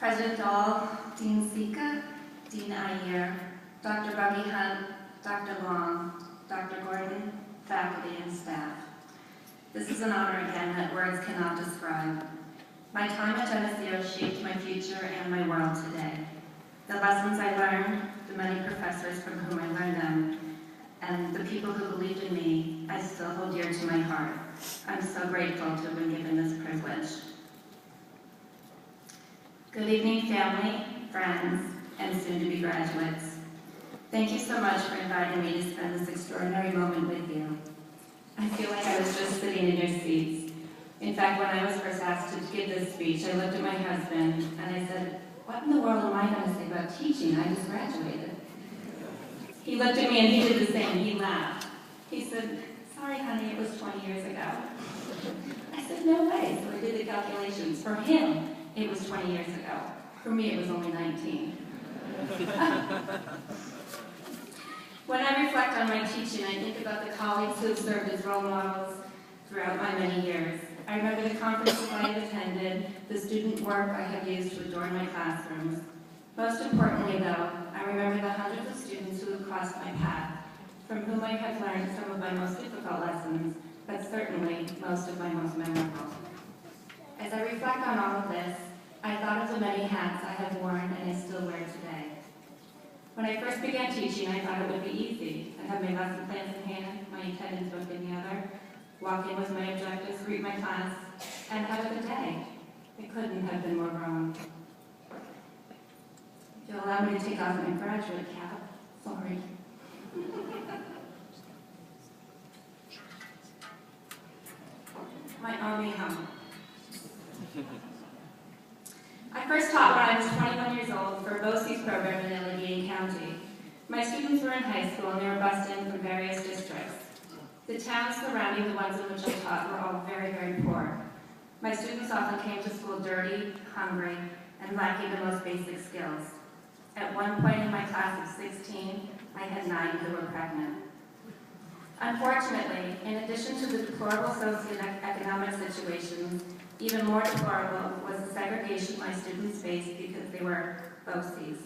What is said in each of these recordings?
President Dahl, Dean Sika, Dean Ayer, Dr. Buggy Hunt, Dr. Long, Dr. Gordon, faculty, and staff. This is an honor again that words cannot describe. My time at Geneseo shaped my future and my world today. The lessons I learned, the many professors from whom I learned them, and the people who believed in me, I still hold dear to my heart. I'm so grateful to have been given this privilege. Good evening, family, friends, and soon-to-be graduates. Thank you so much for inviting me to spend this extraordinary moment with you. I feel like I was just sitting in your seats. In fact, when I was first asked to give this speech, I looked at my husband and I said, "What in the world am I going to say about teaching? I just graduated." He looked at me and he did the same. He laughed. He said, "Sorry, honey, it was 20 years ago." I said, "No way." So I did the calculations. For him, it was 20 years ago. For me, it was only 19. When I reflect on my teaching, I think about the colleagues who have served as role models throughout my many years. I remember the conferences I have attended, the student work I have used to adorn my classrooms. Most importantly, though, I remember the hundreds of students who have crossed my path, from whom I have learned some of my most difficult lessons, but certainly most of my most memorable. As I reflect on all of this, I thought of the many hats I have worn and I still wear today. When I first began teaching, I thought it would be easy. I'd have my lesson plans in hand, my attendance book in the other, walk in with my objectives, greet my class, and have a good day. It couldn't have been more wrong. If you'll allow me to take off my graduate cap, sorry. My army home. I first taught when I was 21 years old for a BOCES program in Allegheny County. My students were in high school and they were bused in from various districts. The towns surrounding the ones in which I taught were all very, very poor. My students often came to school dirty, hungry, and lacking the most basic skills. At one point in my class of 16, I had 9 who were pregnant. Unfortunately, in addition to the deplorable socioeconomic situations, even more deplorable was the segregation my students faced because they were BOCES.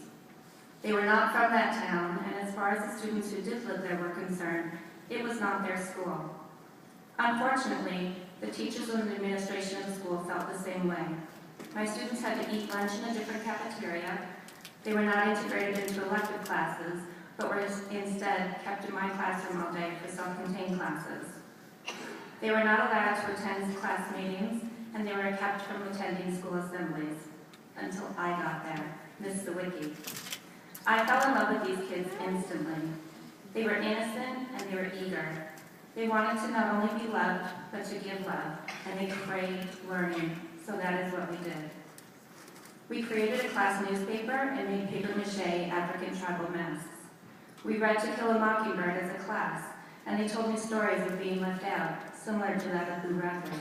They were not from that town, and as far as the students who did live there were concerned, it was not their school. Unfortunately, the teachers and the administration of the school felt the same way. My students had to eat lunch in a different cafeteria. They were not integrated into elective classes, but were instead kept in my classroom all day for self-contained classes. They were not allowed to attend class meetings, and they were kept from attending school assemblies until I got there, Miss Sawicki. I fell in love with these kids instantly. They were innocent and they were eager. They wanted to not only be loved, but to give love, and they craved learning, so that is what we did. We created a class newspaper and made papier-mâché African tribal masks. We read To Kill a Mockingbird as a class, and they told me stories of being left out, similar to that of Boo Radley.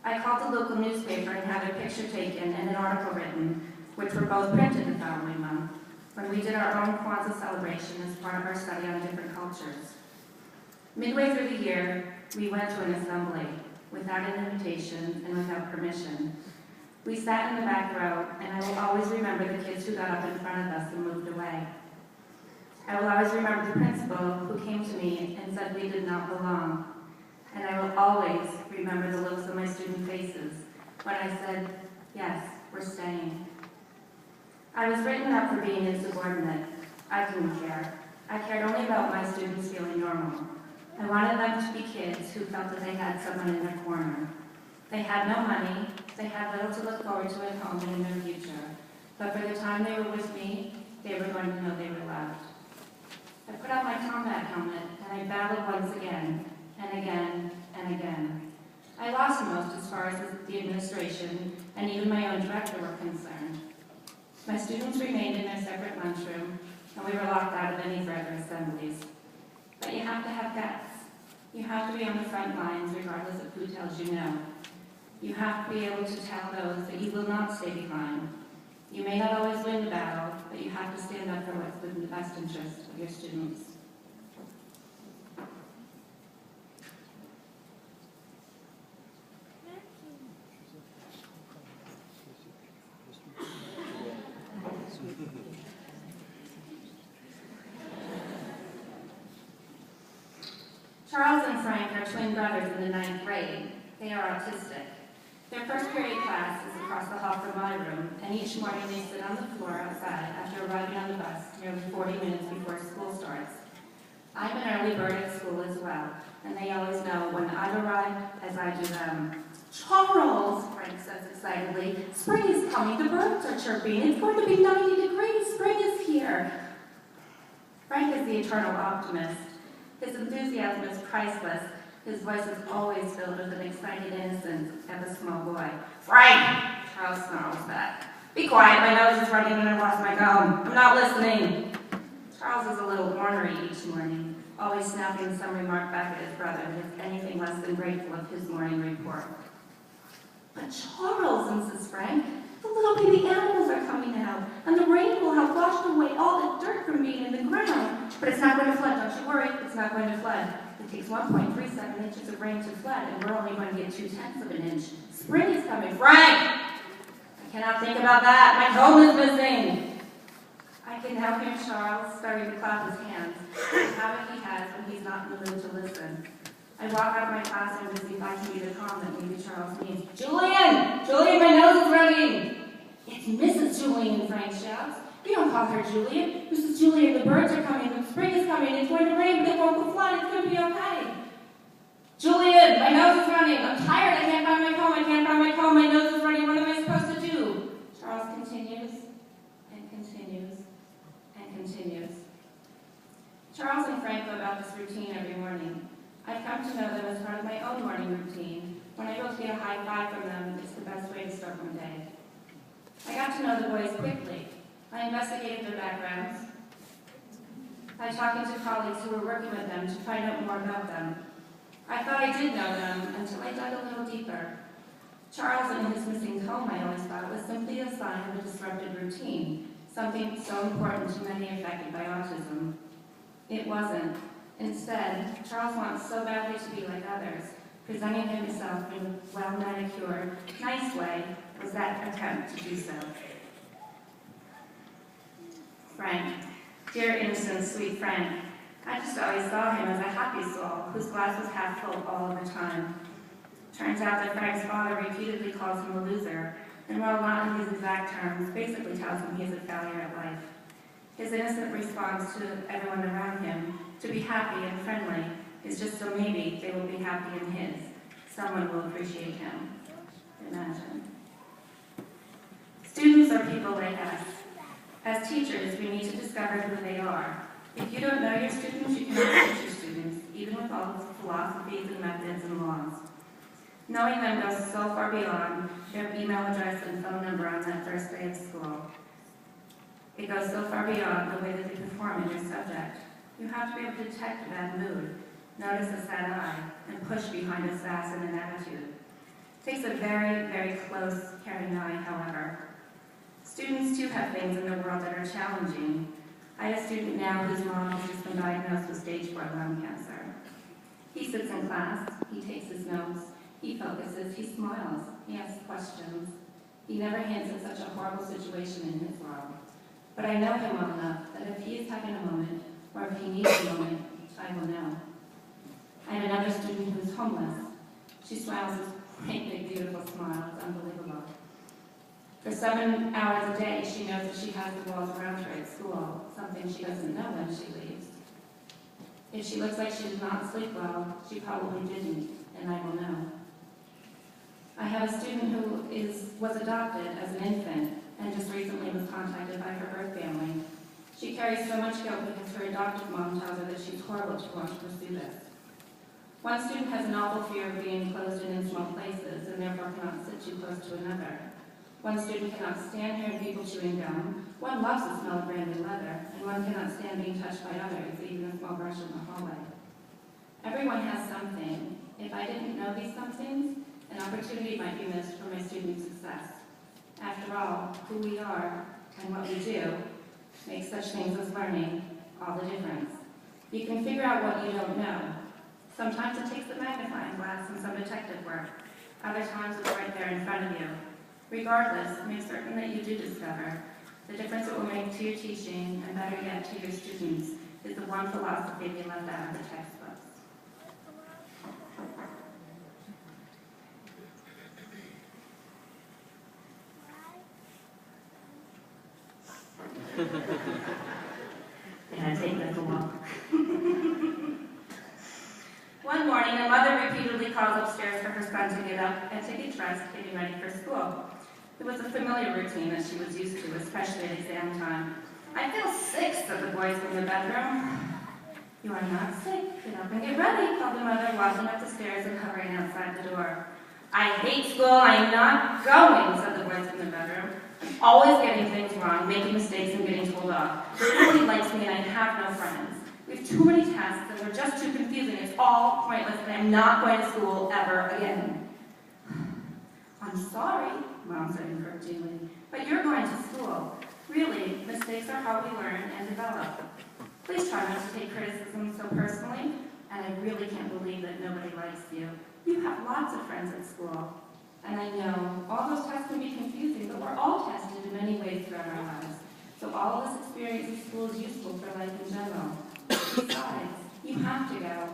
I called the local newspaper and had a picture taken and an article written, which were both printed the following month, when we did our own Kwanzaa celebration as part of our study on different cultures. Midway through the year, we went to an assembly, without an invitation and without permission. We sat in the back row, and I will always remember the kids who got up in front of us and moved away. I will always remember the principal who came to me and said we did not belong. And I will always remember the looks on my student faces when I said, "Yes, we're staying." I was written up for being insubordinate. I didn't care. I cared only about my students feeling normal. I wanted them to be kids who felt that they had someone in their corner. They had no money, they had little to look forward to at home and in their future. But for the time they were with me, they were going to know they were loved. I put on my combat helmet and I battled once again, and again, and again. I lost most as far as the administration and even my own director were concerned. My students remained in their separate lunchroom, and we were locked out of any further assemblies. But you have to have guts. You have to be on the front lines regardless of who tells you no. You have to be able to tell those that you will not stay behind. You may not always win the battle, but you have to stand up for what's in the best interest of your students. Charles and Frank are twin brothers in the 9th grade. They are autistic. Their first period class is across the hall from my room, and each morning they sit on the floor outside after arriving on the bus nearly 40 minutes before school starts. I'm an early bird at school as well, and they always know when I've arrived as I do them. Charles, Frank says excitedly, spring is coming, the birds are chirping, it's going to be 90 degrees, spring is here. Frank is the eternal optimist. His enthusiasm is priceless. His voice is always filled with an excited innocence of a small boy. Frank! Charles snarls back. Be quiet, my nose is running and I lost my gum. I'm not listening. Charles is a little ornery each morning, always snapping some remark back at his brother with anything less than grateful of his morning report. But Charles, insists Frank, the little baby animals are coming out, and the rain will have washed away all the dirt from being in the ground. But it's not going to flood, don't you worry, it's not going to flood. It takes 1.37 inches of rain to flood, and we're only going to get 0.2 of an inch. Spring is coming. Frank! I cannot think about that. My comb is missing. I can now hear Charles starting to clap his hands, a habit he has when he's not in the mood to listen. I walk out of my classroom to see if I can be the calm that maybe Charles needs. Julian! Julian, my nose is running! It's Mrs. Julian, Frank shouts. We don't call her Julian. Mrs. Julian, the birds are coming, the spring is coming, it's going to rain, but it won't go flood, it's going to be okay. Julian, my nose is running. I'm tired, I can't find my comb, I can't find my comb, my nose is running, what am I supposed to do? Charles continues, and continues, and continues. Charles and Frank go about this routine every morning. I've come to know them as part of my own morning routine. When I go to get a high five from them, it's the best way to start my day. I got to know the boys quickly. I investigated their backgrounds by talking to colleagues who were working with them to find out more about them. I thought I did know them until I dug a little deeper. Charles and his missing comb, I always thought, was simply a sign of a disrupted routine, something so important to many affected by autism. It wasn't. Instead, Charles wants so badly to be like others. Presenting himself in a well-manicured, nice way was that attempt to do so. Frank, dear innocent, sweet Frank. I just always saw him as a happy soul whose glass was half full all of the time. Turns out that Frank's father repeatedly calls him a loser, and while not in these exact terms, basically tells him he's a failure at life. His innocent response to everyone around him, to be happy and friendly, is just so maybe they will be happy in his. Someone will appreciate him. Imagine. Students are people like us. As teachers, we need to discover who they are. If you don't know your students, you cannot teach your students, even with all the philosophies and methods and laws. Knowing them goes so far beyond their email address and phone number on that first day of school. It goes so far beyond the way that they perform in your subject. You have to be able to detect a bad mood, notice a sad eye, and push behind a sass and an attitude. It takes a very, very close, caring eye, however. Students, too, have things in the world that are challenging. I have a student now whose mom has just been diagnosed with stage 4 lung cancer. He sits in class, he takes his notes, he focuses, he smiles, he asks questions. He never hints at such a horrible situation in his world. But I know him well enough that if he is having a moment, or if he needs a moment, I will know. I have another student who is homeless. She smiles this great, big, beautiful smile. It's unbelievable. For 7 hours a day, she knows that she has the walls around her at school, something she doesn't know when she leaves. If she looks like she did not sleep well, she probably didn't, and I will know. I have a student who was adopted as an infant and just recently was contacted by her birth family. She carries so much guilt because her adoptive mom tells her that she's horrible to want to pursue this. One student has an awful fear of being closed in small places and therefore cannot sit too close to another. One student cannot stand hearing people chewing gum. One loves the smell of brand new leather, and one cannot stand being touched by others, even a small brush in the hallway. Everyone has something. If I didn't know these somethings, an opportunity might be missed for my students' success. After all, who we are and what we do makes such things as learning all the difference. You can figure out what you don't know. Sometimes it takes a magnifying glass and some detective work. Other times it's right there in front of you. Regardless, make certain that you do discover. The difference it will make to your teaching, and better yet to your students, is the one philosophy we left out of the textbooks. Did I take this a walk? One morning, a mother repeatedly calls upstairs for her son to get up and to get dressed, getting ready for school. It was a familiar routine that she was used to, especially at exam time. "I feel sick," said the boys from the bedroom. "You are not sick. Get up and get ready," called the mother, walking up the stairs and hovering outside the door. "I hate school. I'm not going," said the boys from the bedroom. "I'm always getting things wrong, making mistakes, and getting told off. Nobody likes me, and I have no friends. We have too many tests, and they're just too confusing. It's all pointless, and I'm not going to school ever again." "I'm sorry," Mom said encouragingly, "but you're going to school. Really, mistakes are how we learn and develop. Please try not to take criticism so personally, and I really can't believe that nobody likes you. You have lots of friends at school. And I know all those tests can be confusing, but we're all tested in many ways throughout our lives. So all of this experience in school is useful for life in general. Besides, you have to go.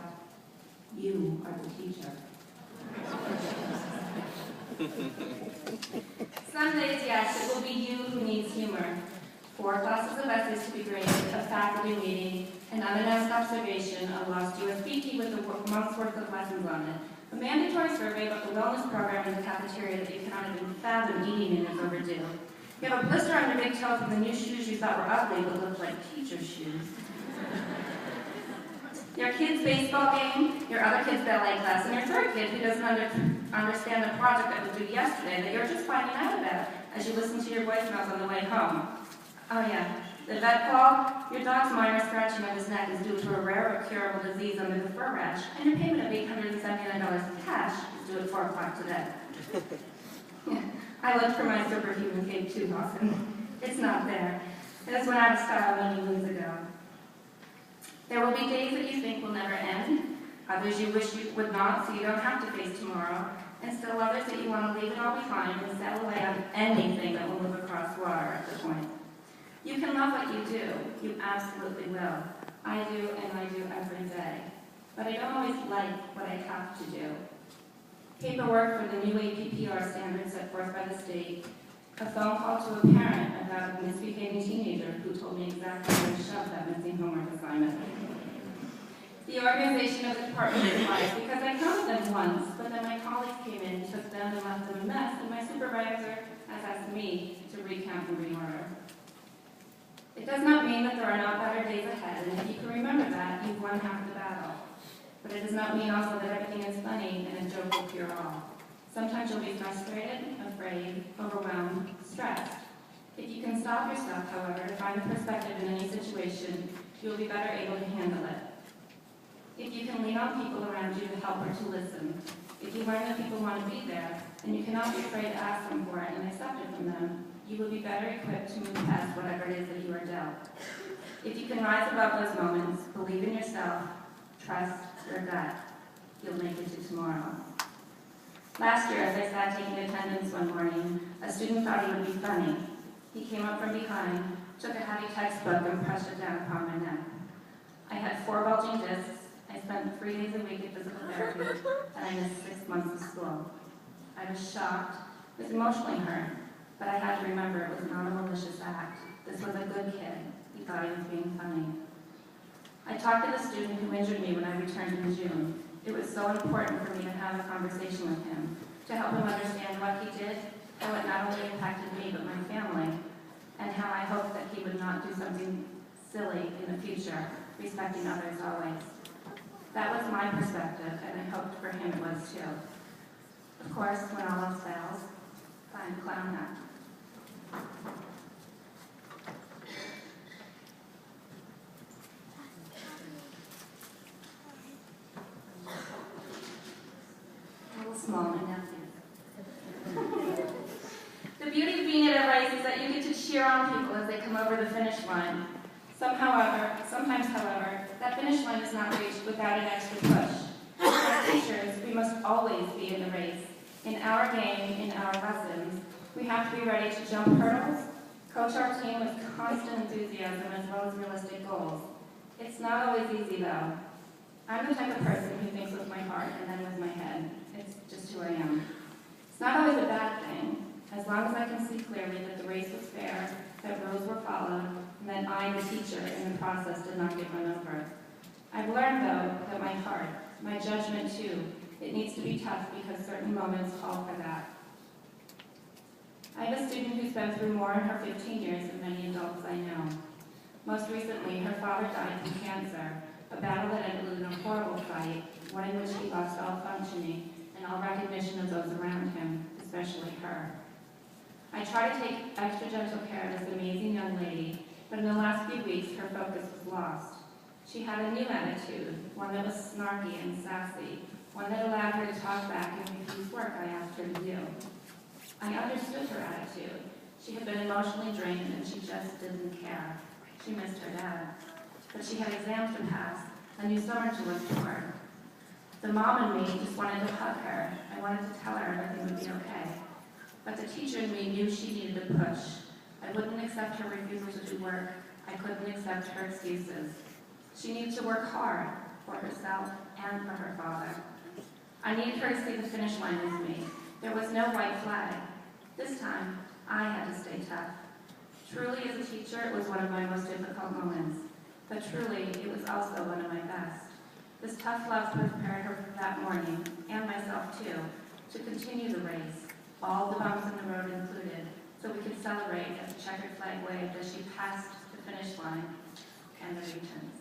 You are the teacher." Some days, yes, it will be you who needs humor. 4 classes of essays to be graded, a faculty meeting, an unannounced observation, a lost USB with a month's worth of lessons on it, a mandatory survey about the wellness program in the cafeteria that you cannot even fathom eating and is overdue. You have a blister on your big toe from the new shoes you thought were ugly but looked like teacher's shoes. Your kid's baseball game, your other kid's ballet class, and your third kid who doesn't understand the project that was due yesterday that you're just finding out about as you listen to your voicemails on the way home. Oh yeah, the vet call, your dog's minor scratching of his neck is due to a rare or curable disease under the fur rash, and your payment of $879 in cash is due at 4 o'clock today. Yeah, I looked for my superhuman cape too often. It's not there. This went out of style many moons ago. There will be days that you think will never end, others you wish you would not so you don't have to face tomorrow, and still others that you want to leave it all behind and sail away on anything that will move across water at the point. You can love what you do. You absolutely will. I do, and I do every day. But I don't always like what I have to do. Paperwork for the new APPR standards set forth by the state, a phone call to a parent about a misbehaving teenager who told me exactly where to shove that missing homework assignment. The organization of the department is life because I counted them once, but then my colleagues came in, took them, and left them a mess, and my supervisor has asked me to recount and reorder. It does not mean that there are not better days ahead, and if you can remember that, you've won half the battle. But it does not mean also that everything is funny and a joke will cure all. Sometimes you'll be frustrated, afraid, overwhelmed, stressed. If you can stop yourself, however, to find a perspective in any situation, you'll be better able to handle it. If you can lean on people around you to help or to listen, if you learn that people want to be there, and you cannot be afraid to ask them for it and accept it from them, you will be better equipped to move past whatever it is that you are dealt. If you can rise above those moments, believe in yourself, trust your gut, you'll make it to tomorrow. Last year, as I sat taking attendance one morning, a student thought he would be funny. He came up from behind, took a heavy textbook, and pressed it down upon my neck. I had 4 bulging discs, I spent 3 days a week at physical therapy, and I missed 6 months of school. I was shocked, was emotionally hurt, but I had to remember it was not a malicious act. This was a good kid. He thought he was being funny. I talked to the student who injured me when I returned in June. It was so important for me to have a conversation with him, to help him understand what he did, how it not only impacted me but my family, and how I hoped that he would not do something silly in the future, respecting others always. That was my perspective, and I hoped for him it was too. Of course, when all else fails, find a clown hat. A little small and nephew. The beauty of being at a race is that you get to cheer on people as they come over the finish line. Sometimes, however, that finish line is not reached without an extra push. As teachers, we must always be in the race. In our game, in our lessons, we have to be ready to jump hurdles, coach our team with constant enthusiasm as well as realistic goals. It's not always easy, though. I'm the type of person who thinks with my heart and then with my head. It's just who I am. It's not always a bad thing, as long as I can see clearly that the race was fair, that rules were followed, and that I, the teacher, in the process did not get run over. I've learned, though, that my heart, my judgment too, it needs to be tough because certain moments call for that. I have a student who's been through more in her 15 years than many adults I know. Most recently, her father died from cancer, a battle that ended in a horrible fight, one in which he lost all functioning and all recognition of those around him, especially her. I try to take extra gentle care of this amazing young lady, but in the last few weeks, her focus was lost. She had a new attitude, one that was snarky and sassy, one that allowed her to talk back and refuse work I asked her to do. I understood her attitude. She had been emotionally drained and she just didn't care. She missed her dad. But she had exams to pass, a new summer to look toward. The mom in me just wanted to hug her. I wanted to tell her everything would be okay. But the teacher in me knew she needed a push. I wouldn't accept her refusal to do work. I couldn't accept her excuses. She needed to work hard for herself and for her father. I needed her to see the finish line with me. There was no white flag. This time, I had to stay tough. Truly, as a teacher, it was one of my most difficult moments. But truly, it was also one of my best. This tough love prepared her for that morning, and myself too, to continue the race, all the bumps in the road included, so we could celebrate as the checkered flag waved as she passed the finish line and the regions.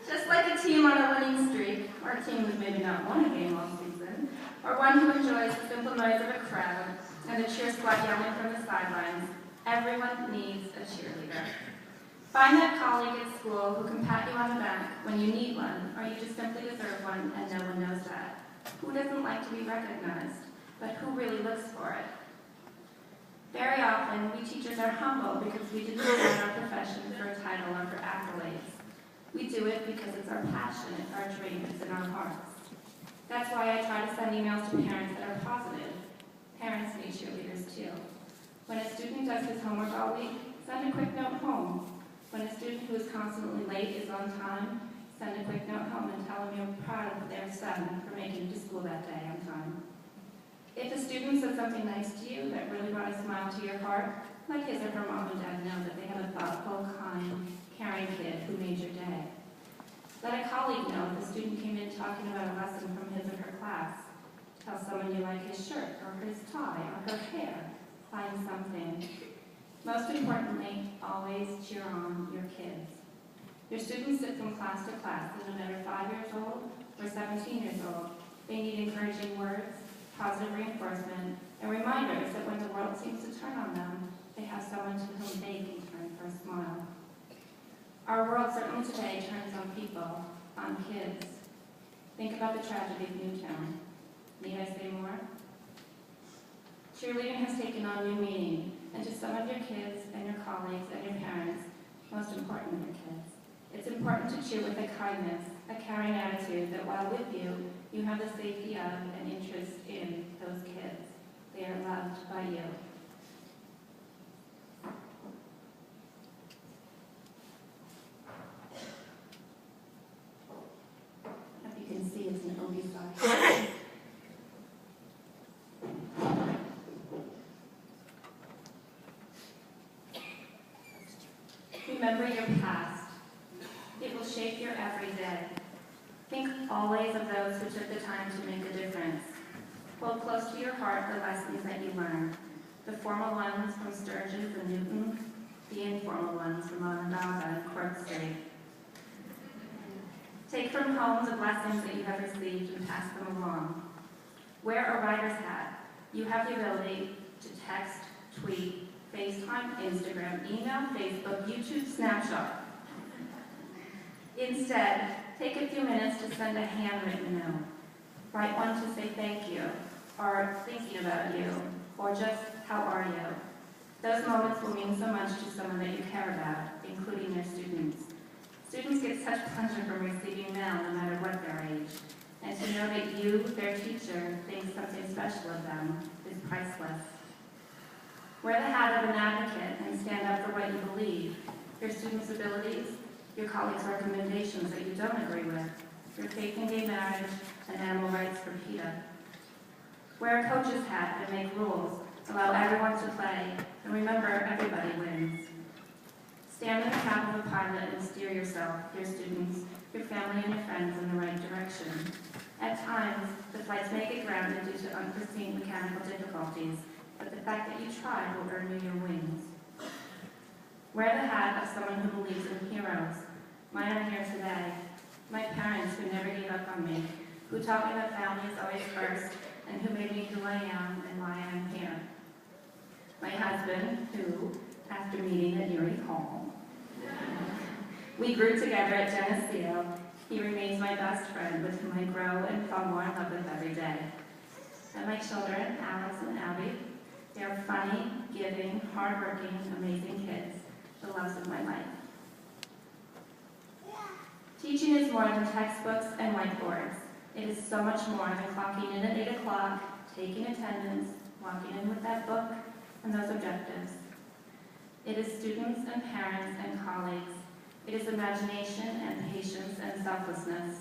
Just like a team on a winning streak, or a team who's maybe not won a game all season, or one who enjoys the simple noise of a crowd and the cheer squad yelling from the sidelines, everyone needs a cheerleader. Find that colleague at school who can pat you on the back when you need one, or you just simply deserve one and no one knows that. Who doesn't like to be recognized, but who really looks for it? Very often, we teachers are humble because we didn't learn our profession for a title or for accolades. We do it because it's our passion, it's our dream, it's in our hearts. That's why I try to send emails to parents that are positive. Parents need cheerleaders too. When a student does his homework all week, send a quick note home. When a student who is constantly late is on time, send a quick note home and tell them you're proud of their son for making it to school that day on time. If a student said something nice to you that really brought a smile to your heart, let his or her mom and dad know that they have a thoughtful, kind, caring kid who made your day. Let a colleague know if a student came in talking about a lesson from his or her class. Tell someone you like his shirt, or his tie, or her hair. Find something. Most importantly, always cheer on your kids. Your students sit from class to class, and no matter 5 years old or 17 years old, they need encouraging words, positive reinforcement, and reminders that when the world seems to turn on them, they have someone to whom they can turn for a smile. Our world certainly today turns on people, on kids. Think about the tragedy of Newtown. Need I say more? Cheerleading has taken on new meaning, and to some of your kids and your colleagues and your parents, most important, your kids, it's important to cheer with a kindness, a caring attitude that while with you, you have the safety of and interest in those kids. They are loved by you. As you can see, it's an OB side. Remember your past. It will shape your every day. Think always of those who took the time to make a difference. Hold close to your heart the lessons that you learned, the formal ones from Sturgis and Newton, the informal ones from Onondaga and Cork State. Take from home the blessings that you have received and pass them along. Wear a writer's hat. You have the ability to text, tweet, FaceTime, Instagram, email, Facebook, YouTube, Snapshot. Instead, take a few minutes to send a handwritten note. Write one to say thank you, or thinking about you, or just how are you. Those moments will mean so much to someone that you care about, including their students. Students get such pleasure from receiving mail no matter what their age, and to know that you, their teacher, thinks something special of them is priceless. Wear the hat of an advocate and stand up for what you believe. your students' abilities, your colleagues' recommendations that you don't agree with, your faith in gay marriage and animal rights for PETA. Wear a coach's hat and make rules, allow everyone to play, and remember everybody wins. Stand in the cab of a pilot and steer yourself, your students, your family, and your friends in the right direction. At times, the flights may get grounded due to unforeseen mechanical difficulties, but the fact that you tried will earn you your wings. Wear the hat of someone who believes in heroes. Mine are here today. My parents who never gave up on me, who taught me that family is always first, and who made me who I am and why I am here. My husband, who, after meeting at Erie Hall, we grew together at Geneseo. He remains my best friend with whom I grow and fall more in love with every day. And my children, Alex and Abby, they are funny, giving, hardworking, amazing kids, the loves of my life. Teaching is more than textbooks and whiteboards. It is so much more than clocking in at 8 o'clock, taking attendance, walking in with that book, and those objectives. It is students and parents and colleagues. It is imagination and patience and selflessness.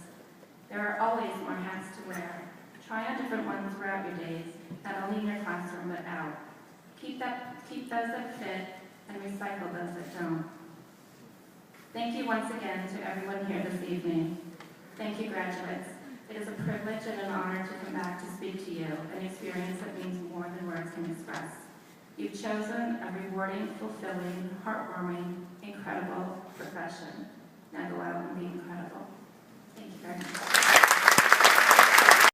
There are always more hats to wear. Try on different ones throughout your days, not only in your classroom but out. Keep those that fit and recycle those that don't. Thank you once again to everyone here this evening. Thank you, graduates. It is a privilege and an honor to come back to speak to you, an experience that means more than words can express. You've chosen a rewarding, fulfilling, heartwarming, incredible profession. Now go out and be incredible.